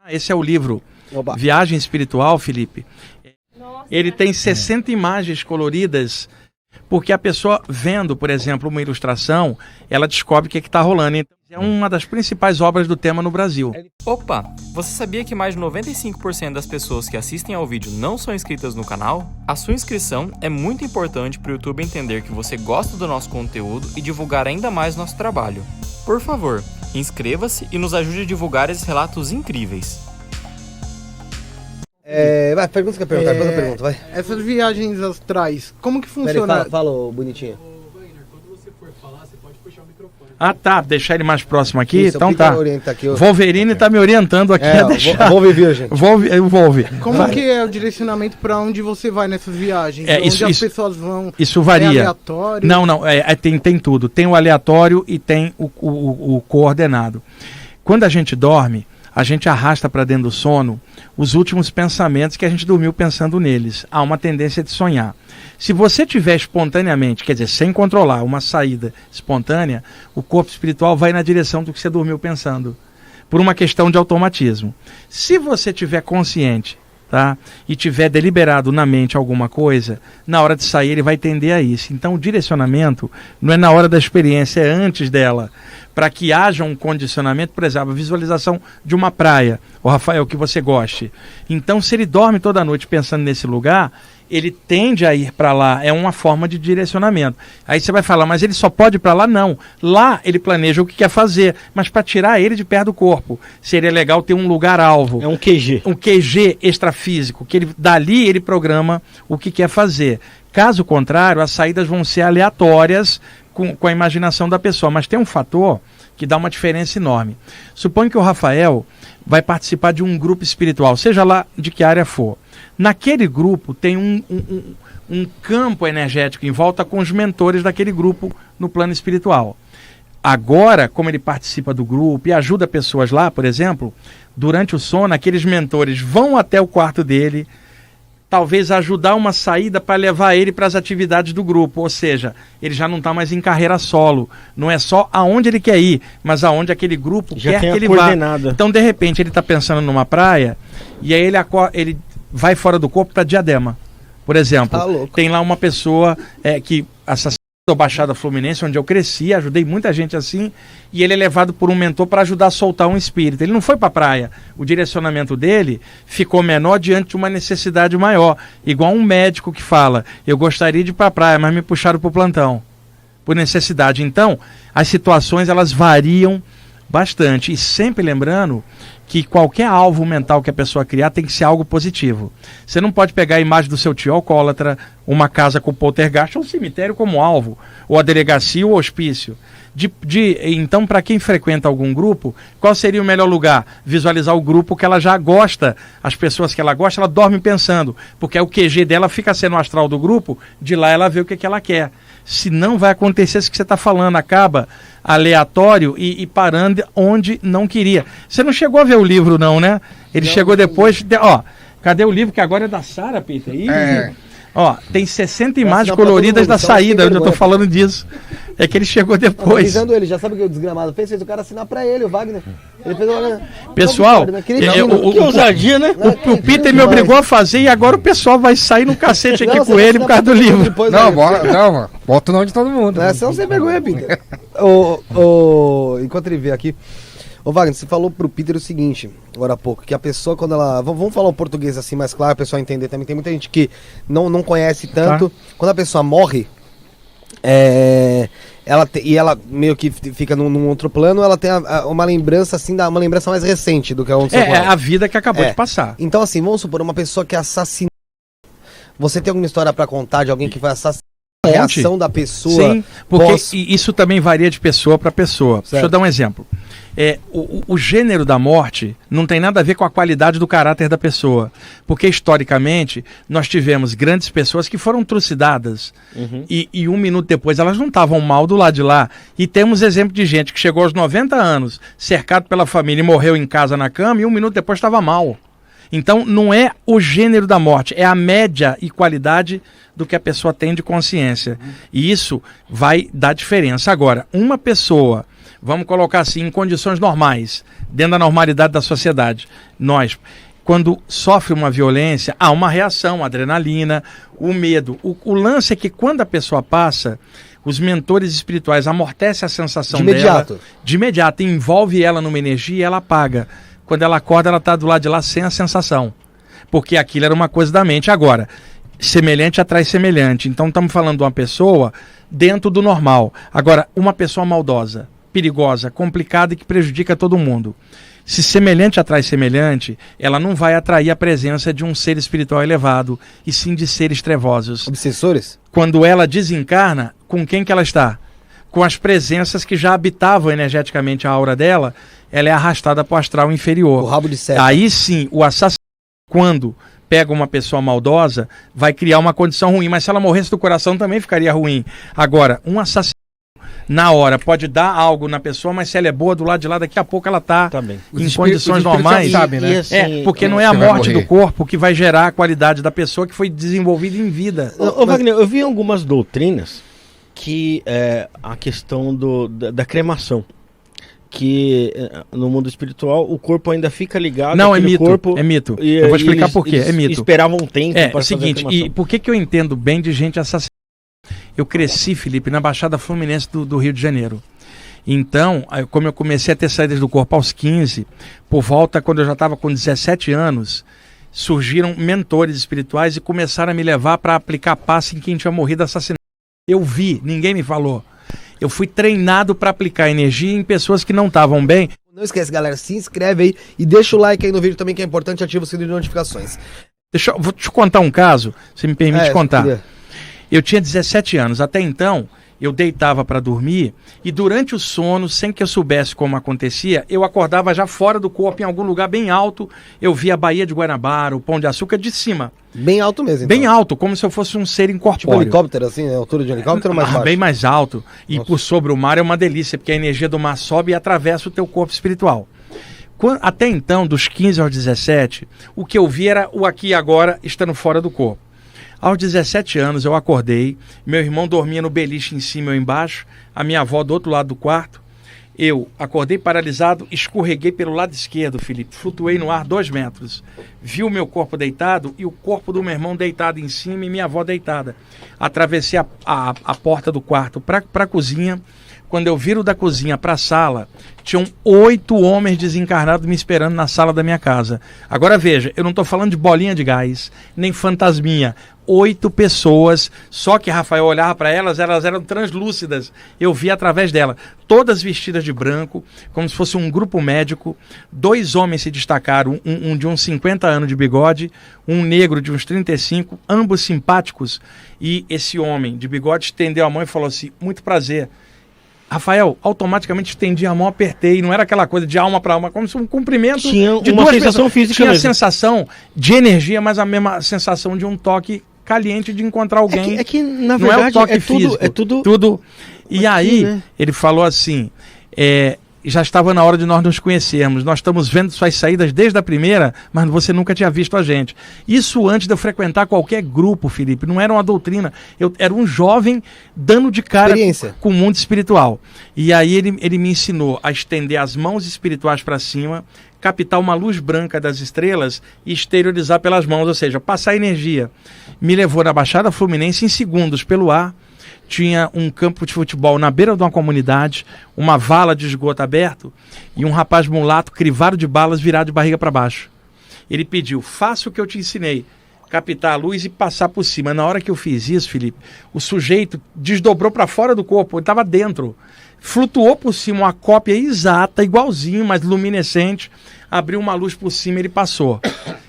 Esse é o livro Oba. Viagem Espiritual, Felipe. Nossa, Ele tem 60 imagens coloridas, porque a pessoa vendo, por exemplo, uma ilustração, ela descobre o que está rolando. Então, é uma das principais obras do tema no Brasil. Opa! Você sabia que mais de 95% das pessoas que assistem ao vídeo não são inscritas no canal? A sua inscrição é muito importante para o YouTube entender que você gosta do nosso conteúdo e divulgar ainda mais nosso trabalho. Por favor, inscreva-se e nos ajude a divulgar esses relatos incríveis. Vai, pergunta que eu perguntar, depois eu pergunto, vai. Essas viagens astrais, como que Peraí, funciona? fala, ô, bonitinho. Ah, tá. Deixar ele mais próximo aqui? Isso, Então o Peter tá. orienta aqui, Wolverine tá me orientando aqui a deixar. Vou virgem. Volve. Como que é o direcionamento pra onde você vai nessas viagens? É, onde isso- as isso- pessoas vão? Isso É varia. aleatório? Não, tem tudo. Tem o aleatório e tem o coordenado. Quando a gente dorme, a gente arrasta para dentro do sono os últimos pensamentos que a gente dormiu pensando neles. Há uma tendência de sonhar. Se você tiver espontaneamente, quer dizer, sem controlar, uma saída espontânea, o corpo espiritual vai na direção do que você dormiu pensando, por uma questão de automatismo. Se você tiver consciente, tá, e tiver deliberado na mente alguma coisa, na hora de sair ele vai tender a isso. Então o direcionamento não é na hora da experiência, é antes dela, para que haja um condicionamento, por exemplo, a visualização de uma praia, o Rafael, que você goste. Então se ele dorme toda noite pensando nesse lugar, ele tende a ir para lá, é uma forma de direcionamento. Aí você vai falar, mas ele só pode ir para lá? Não. Lá ele planeja o que quer fazer, mas para tirar ele de perto do corpo, seria legal ter um lugar-alvo. É um QG. Um QG extrafísico, que dali ele programa o que quer fazer. Caso contrário, as saídas vão ser aleatórias com a imaginação da pessoa. Mas tem um fator que dá uma diferença enorme. Suponha que o Rafael vai participar de um grupo espiritual, seja lá de que área for. Naquele grupo tem um campo energético em volta com os mentores daquele grupo no plano espiritual. Agora, como ele participa do grupo e ajuda pessoas lá, por exemplo, durante o sono, aqueles mentores vão até o quarto dele, talvez ajudar uma saída para levar ele para as atividades do grupo, ou seja, ele já não está mais em carreira solo, não é só aonde ele quer ir, mas aonde aquele grupo Já quer tem que a ele coordenada. vá. Então, de repente, ele está pensando numa praia e aí ele vai fora do corpo para Diadema, por exemplo. Tá louco. Tem lá uma pessoa que assassinou da Baixada Fluminense, onde eu cresci, ajudei muita gente assim, e ele é levado por um mentor para ajudar a soltar um espírito. Ele não foi para a praia. O direcionamento dele ficou menor diante de uma necessidade maior. Igual um médico que fala, eu gostaria de ir para a praia, mas me puxaram para o plantão, por necessidade. Então, as situações elas variam bastante. E sempre lembrando que qualquer alvo mental que a pessoa criar tem que ser algo positivo. Você não pode pegar a imagem do seu tio alcoólatra, uma casa com poltergeist, ou um cemitério como alvo, ou a delegacia ou o hospício. Então, para quem frequenta algum grupo, qual seria o melhor lugar? Visualizar o grupo que ela já gosta, as pessoas que ela gosta, ela dorme pensando, porque o QG dela fica sendo o astral do grupo, de lá ela vê o que ela quer. Se não vai acontecer isso que você está falando, acaba aleatório e parando onde não queria. Você não chegou a ver o livro não, né? Ele chegou depois, cadê o livro que agora é da Sara, Peter? Ó, tem 60 imagens dá pra coloridas todo mundo, da então saída, não onde tem eu tô vergonha. falando disso. É que ele chegou Tô depois. avisando ele, já sabe o que o desgramado fez? Fez o cara assinar pra ele, o Wagner. Ele fez uma... Pessoal, que ousadia, né? O Peter me obrigou a fazer e agora o pessoal vai sair no cacete aqui com ele por causa do livro. Bota o nome de todo mundo. Não, você não sem vergonha, Peter. Enquanto ele vê aqui, ô Wagner, você falou pro Peter o seguinte, agora há pouco, que a pessoa quando ela... Vamos falar o português assim mais claro, a pessoa entender também. Tem muita gente que não conhece tanto. Tá. Quando a pessoa morre, ela meio que fica num outro plano, ela tem uma lembrança assim, uma lembrança mais recente do que aconteceu com É ela. a vida que acabou de passar. Então assim, vamos supor, uma pessoa que assassinou. Você tem alguma história pra contar de alguém que foi assassinado? A reação da pessoa? Sim, porque isso também varia de pessoa para pessoa. Certo. Deixa eu dar um exemplo. O gênero da morte não tem nada a ver com a qualidade do caráter da pessoa. Porque, historicamente, nós tivemos grandes pessoas que foram trucidadas. E um minuto depois elas não estavam mal do lado de lá. E temos exemplo de gente que chegou aos 90 anos, cercado pela família e morreu em casa na cama, e um minuto depois estava mal. Então, não é o gênero da morte, é a média e qualidade do que a pessoa tem de consciência. E isso vai dar diferença. Agora, uma pessoa vamos colocar assim, em condições normais, dentro da normalidade da sociedade, nós, quando sofre uma violência, há uma reação, adrenalina, o medo. O lance é que quando a pessoa passa, os mentores espirituais amortecem a sensação de imediato. dela, de imediato, envolve ela numa energia e ela apaga. Quando ela acorda, ela está do lado de lá sem a sensação, porque aquilo era uma coisa da mente. Agora, semelhante atrai semelhante. Então estamos falando de uma pessoa dentro do normal. Agora, uma pessoa maldosa, perigosa, complicada e que prejudica todo mundo. Se semelhante atrai semelhante, ela não vai atrair a presença de um ser espiritual elevado, e sim de seres trevosos. Obsessores? Quando ela desencarna, com quem que ela está? Com as presenças que já habitavam energeticamente a aura dela, ela é arrastada para o astral inferior. O rabo de seta. Aí sim, o assassino, quando pega uma pessoa maldosa, vai criar uma condição ruim, mas se ela morresse do coração também ficaria ruim. Agora, um assassino na hora pode dar algo na pessoa, mas se ela é boa do lado de lá, daqui a pouco ela está em condições normais. Sabem, né? Assim, porque não é a morte do corpo que vai gerar a qualidade da pessoa que foi desenvolvida em vida. Ô, Wagner, eu vi algumas doutrinas que a questão da cremação. Que no mundo espiritual o corpo ainda fica ligado. Não, é mito. Corpo, é mito. Eu vou explicar por quê. É mito. Esperavam um tempo para fazer o seguinte, e por que eu entendo bem de gente assassinada? Eu cresci, Felipe, na Baixada Fluminense do Rio de Janeiro. Então, como eu comecei a ter saídas do corpo aos 15, por volta, quando eu já estava com 17 anos, surgiram mentores espirituais e começaram a me levar para aplicar passe em quem tinha morrido assassinado. Eu vi, ninguém me falou. Eu fui treinado para aplicar energia em pessoas que não estavam bem. Não esquece, galera, se inscreve aí e deixa o like aí no vídeo também, que é importante, ativa o sininho de notificações. Vou te contar um caso, se me permite contar. Eu tinha 17 anos, até então eu deitava para dormir e durante o sono, sem que eu soubesse como acontecia, eu acordava já fora do corpo, em algum lugar bem alto, eu via a Baía de Guanabara, o Pão de Açúcar de cima. Bem alto mesmo, então. Bem alto, como se eu fosse um ser incorpóreo. Tipo helicóptero, assim, né? Altura de helicóptero ou mais baixo? Bem mais alto. E Nossa. por sobre o mar é uma delícia, porque a energia do mar sobe e atravessa o teu corpo espiritual. Até então, dos 15 aos 17, o que eu vi era o aqui e agora estando fora do corpo. Aos 17 anos eu acordei, meu irmão dormia no beliche em cima e eu embaixo, a minha avó do outro lado do quarto. Eu acordei paralisado, escorreguei pelo lado esquerdo, Felipe, flutuei no ar 2 metros. Vi o meu corpo deitado e o corpo do meu irmão deitado em cima e minha avó deitada. Atravessei a porta do quarto para a cozinha. Quando eu viro da cozinha para a sala, tinham 8 homens desencarnados me esperando na sala da minha casa. Agora veja, eu não estou falando de bolinha de gás, nem fantasminha. 8 pessoas, só que Rafael olhava para elas eram translúcidas. Eu via através dela, todas vestidas de branco, como se fosse um grupo médico. 2 homens se destacaram, um de uns 50 anos de bigode, um negro de uns 35, ambos simpáticos. E esse homem de bigode estendeu a mão e falou assim: muito prazer. Rafael, automaticamente estendi a mão, apertei, não era aquela coisa de alma para alma, como se um cumprimento tinha de uma 2 sensação pessoas. física tinha mesmo. a sensação de energia, mas a mesma sensação de um toque caliente de encontrar alguém. É que na não verdade, é o toque físico, é tudo. tudo. E aqui, aí, né? ele falou assim, já estava na hora de nós nos conhecermos, nós estamos vendo suas saídas desde a primeira, mas você nunca tinha visto a gente. Isso antes de eu frequentar qualquer grupo, Felipe, não era uma doutrina, eu era um jovem dando de cara com o mundo espiritual. E aí ele me ensinou a estender as mãos espirituais para cima, captar uma luz branca das estrelas e exteriorizar pelas mãos, ou seja, passar energia. Me levou na Baixada Fluminense em segundos pelo ar. Tinha um campo de futebol na beira de uma comunidade, uma vala de esgoto aberto e um rapaz mulato crivado de balas virado de barriga para baixo. Ele pediu: faça o que eu te ensinei, captar a luz e passar por cima. Na hora que eu fiz isso, Felipe, o sujeito desdobrou para fora do corpo, ele estava dentro, flutuou por cima, uma cópia exata, igualzinho, mas luminescente, abriu uma luz por cima e ele passou.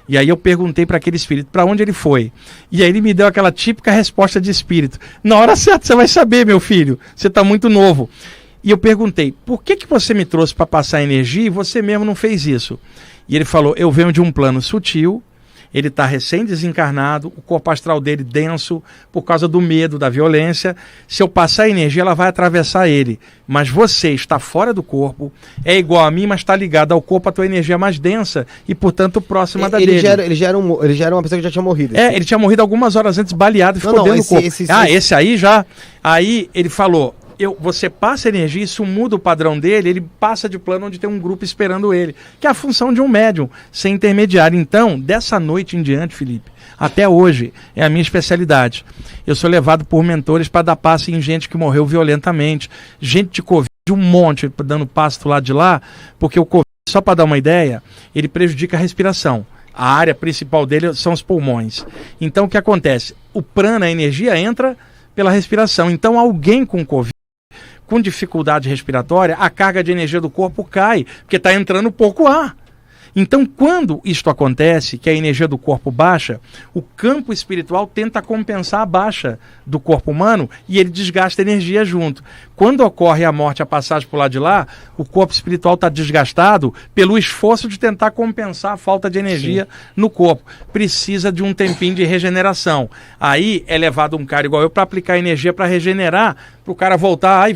E aí eu perguntei para aquele espírito para onde ele foi. E aí ele me deu aquela típica resposta de espírito: na hora certa você vai saber, meu filho, você está muito novo. E eu perguntei: por que você me trouxe para passar energia e você mesmo não fez isso? E ele falou: eu venho de um plano sutil, ele está recém-desencarnado, o corpo astral dele denso por causa do medo, da violência. Se eu passar energia, ela vai atravessar ele. Mas você está fora do corpo, é igual a mim, mas está ligado ao corpo, a tua energia é mais densa e, portanto, próxima da dele. Ele já era uma pessoa que já tinha morrido. Ele tinha morrido algumas horas antes, baleado, e ficou dentro do corpo. Esse aí já... Aí ele falou: você passa energia, isso muda o padrão dele, ele passa de plano onde tem um grupo esperando ele, que é a função de um médium, sem intermediário. Então, dessa noite em diante, Felipe, até hoje, é a minha especialidade. Eu sou levado por mentores para dar passe em gente que morreu violentamente, gente de Covid, um monte, dando passe do lado de lá, porque o Covid, só para dar uma ideia, ele prejudica a respiração. A área principal dele são os pulmões. Então, o que acontece? O prana, a energia, entra pela respiração. Então, alguém com Covid, com dificuldade respiratória, a carga de energia do corpo cai, porque está entrando pouco ar. Então, quando isto acontece, que a energia do corpo baixa, o campo espiritual tenta compensar a baixa do corpo humano e ele desgasta energia junto. Quando ocorre a morte, a passagem por lá de lá, o corpo espiritual está desgastado pelo esforço de tentar compensar a falta de energia no corpo. Precisa de um tempinho de regeneração. Aí é levado um cara igual eu para aplicar energia para regenerar, para o cara voltar e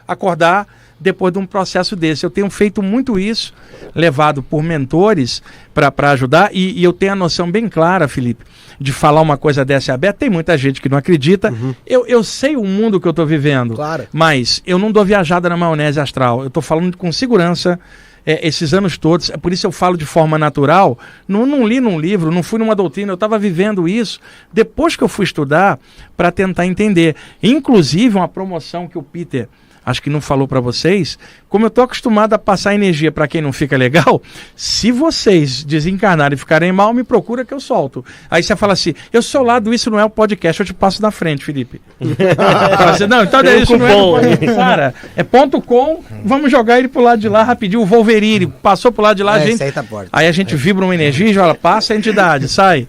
acordar depois de um processo desse. Eu tenho feito muito isso, levado por mentores para ajudar, e eu tenho a noção bem clara, Felipe, de falar uma coisa dessa aberta. Tem muita gente que não acredita. Eu sei o mundo que eu estou vivendo, Claro. mas eu não dou viajada na maionese astral. Eu estou falando com segurança esses anos todos. É por isso eu falo de forma natural. Não li num livro, não fui numa doutrina, eu estava vivendo isso depois que eu fui estudar para tentar entender. Inclusive, uma promoção que o Peter, acho que não falou para vocês, como eu tô acostumado a passar energia para quem não fica legal, se vocês desencarnarem e ficarem mal, me procura que eu solto. Aí você fala assim, eu sou lá do Isso Não É o Podcast, eu te passo na frente, Felipe. Fala assim, não, então isso não é o podcast. Cara, é .com, vamos jogar ele pro lado de lá rapidinho, o Wolverine, passou pro lado de lá, a gente... Aí a gente vibra uma energia e fala, passa a entidade, sai.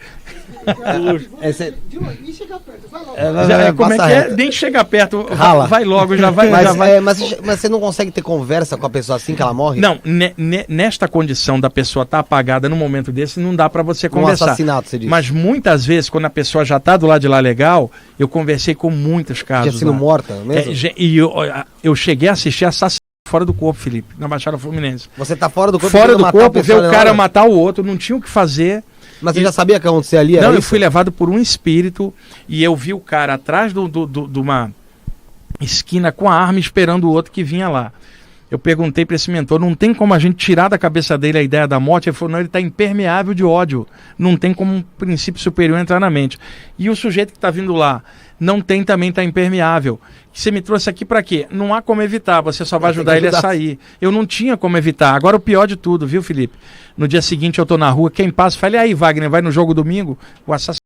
Como é que é? Nem chega perto, vai logo, já vai. Mas você não consegue ter conversa com a pessoa assim que ela morre? Não, nesta condição da pessoa estar apagada no momento desse, não dá para você conversar. Um assassinato, você disse. Mas muitas vezes, quando a pessoa já está do lado de lá legal, eu conversei com muitos casos. Já sendo morta mesmo? E eu cheguei a assistir assassinato fora do corpo, Felipe, na Baixada Fluminense. Você tá fora do corpo? Fora do corpo, ver o cara matar o outro, não tinha o que fazer. Mas você já sabia que ia acontecer ali? Não, eu fui levado por um espírito e eu vi o cara atrás de uma esquina com a arma esperando o outro que vinha lá. Eu perguntei para esse mentor, não tem como a gente tirar da cabeça dele a ideia da morte? Ele falou, não, ele está impermeável de ódio. Não tem como um princípio superior entrar na mente. E o sujeito que está vindo lá não tem também, está impermeável. Você me trouxe aqui para quê? Não há como evitar, você só vai ajudar ele a sair. Eu não tinha como evitar. Agora o pior de tudo, viu, Felipe? No dia seguinte eu tô na rua, quem passa, falei, aí Wagner, vai no jogo domingo? O assassino.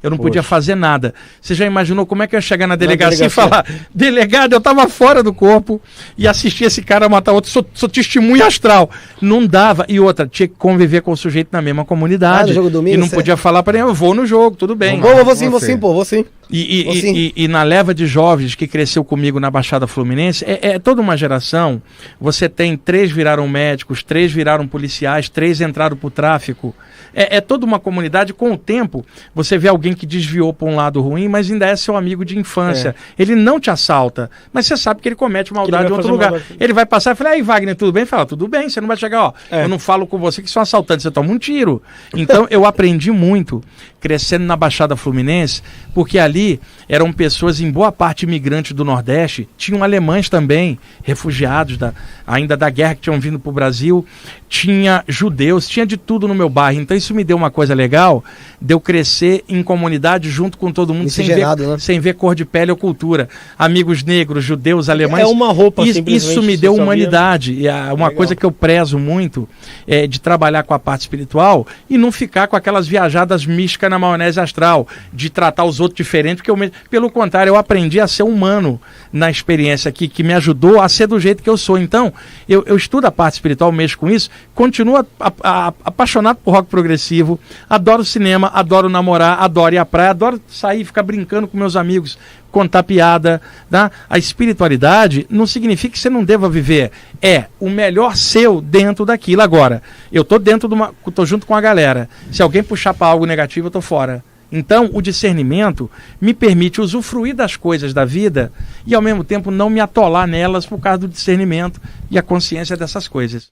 Eu não podia fazer nada. Você já imaginou como é que eu ia chegar na delegacia e falar, delegado, eu tava fora do corpo e assisti esse cara matar outro, sou testemunha astral. Não dava. E outra, tinha que conviver com o sujeito na mesma comunidade. Jogo domingo, e não podia falar para ele, eu vou no jogo, tudo bem. Vou sim. E na leva de jovens que cresceu comigo na Baixada Fluminense, é toda uma geração. Você tem 3 viraram médicos, 3 viraram policiais, 3 entraram pro tráfico. É toda uma comunidade. Com o tempo, você vê alguém que desviou para um lado ruim, mas ainda é seu amigo de infância. Ele não te assalta, mas você sabe que ele comete maldade em outro lugar. Ele vai passar e fala, aí Wagner, tudo bem? Fala, tudo bem, você não vai chegar, eu não falo com você que sou assaltante, você toma um tiro. Então eu aprendi muito crescendo na Baixada Fluminense, porque ali eram pessoas, em boa parte imigrantes do Nordeste, tinham alemães também, refugiados ainda da guerra que tinham vindo para o Brasil, tinha judeus, tinha de tudo no meu bairro. Então isso me deu uma coisa legal, de eu crescer em comunidade junto com todo mundo, sem ver cor de pele ou cultura. Amigos negros, judeus, alemães. É uma roupa, isso me deu humanidade. E uma coisa que eu prezo muito é de trabalhar com a parte espiritual e não ficar com aquelas viajadas místicas na maionese astral, de tratar os outros diferente, porque pelo contrário, eu aprendi a ser humano na experiência aqui, que me ajudou a ser do jeito que eu sou. Então, eu estudo a parte espiritual, mexo com isso, continuo apaixonado por rock progressivo, adoro cinema, adoro namorar, adoro ir à praia, adoro sair, ficar brincando com meus amigos, contar piada, tá? A espiritualidade não significa que você não deva viver, é o melhor seu dentro daquilo. Agora, eu tô tô junto com a galera, se alguém puxar para algo negativo, eu tô fora. Então, o discernimento me permite usufruir das coisas da vida e, ao mesmo tempo, não me atolar nelas por causa do discernimento e a consciência dessas coisas.